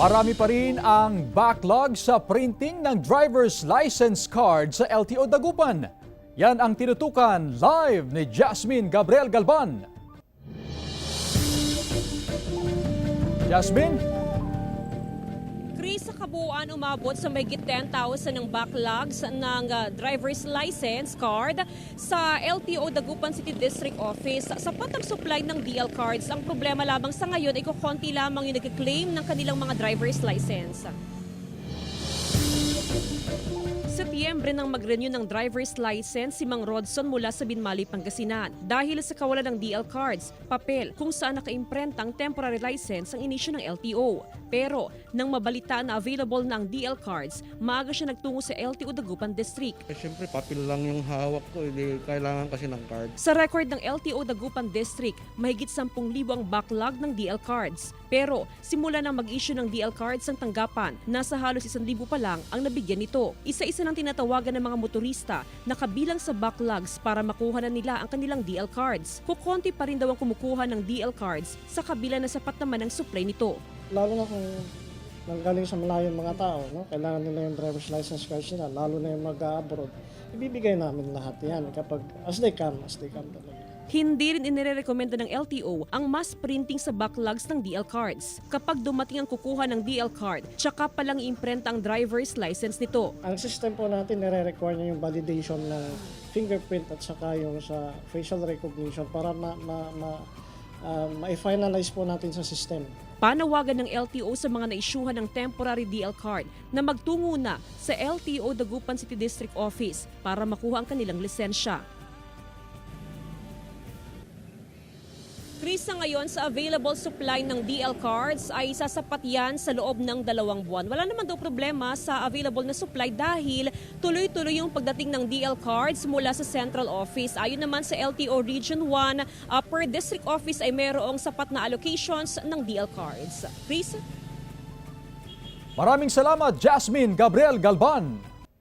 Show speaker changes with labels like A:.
A: Marami pa rin ang backlog sa printing ng driver's license card sa LTO Dagupan. Yan ang tinutukan live ni Jasmine Gabriel Galban. Jasmine?
B: Chris, sa kabuuan umabot sa mahigit 10,000 ng backlogs ng driver's license card sa LTO Dagupan City District Office. Sapat ang supply ng DL cards. Ang problema lamang sa ngayon ay kukonti lamang yung nag-claim ng kanilang mga driver's license. Setyembre nang mag-renew ng driver's license si Mang Rodson mula sa Binmali, Pangasinan dahil sa kawalan ng DL cards, papel kung saan nakaimprenta ang temporary license ang inisyu ng LTO. Pero nang mabalita na available na ang DL cards, maaga siya nagtungo sa LTO Dagupan District.
C: Siyempre, papel lang yung hawak ko, hindi kailangan kasi ng card.
B: Sa record ng LTO Dagupan District, mahigit 10,000 ang backlog ng DL cards. Pero simula nang mag-issue ng DL cards ang tanggapan, nasa halos 1,000 pa lang ang nabigyan nito. Isa-isa ng tinatawagan ng mga motorista na kabilang sa backlogs para makuha na nila ang kanilang DL cards. Kukonti pa rin daw ang kumukuha ng DL cards sa kabila na sapat naman ang supply nito.
D: Lalo na kung nanggaling sa malayong mga tao, no? Kailangan nila yung driver's license cards nila, lalo na yung mag-abroad. Ibibigay namin lahat yan kapag as they come talaga.
B: Hindi rin inirekomenda ng LTO ang mass printing sa backlogs ng DL cards. Kapag dumating ang kukuha ng DL card, tsaka palang imprenta ang driver's license nito.
D: Ang system po natin nire-require niya yung validation ng fingerprint at saka yung sa facial recognition para ma-finalize po natin sa system.
B: Panawagan ng LTO sa mga naisyuhan ng temporary DL card na magtungo na sa LTO Dagupan City District Office para makuha ang kanilang lisensya. Chris, sa ngayon sa available supply ng DL cards ay sasapat yan sa loob ng 2 buwan. Wala naman daw problema sa available na supply dahil tuloy-tuloy yung pagdating ng DL cards mula sa central office. Ayon naman sa LTO Region 1, per district office ay mayroong sapat na allocations ng DL cards. Chris?
A: Maraming salamat, Jasmine Gabriel Galban.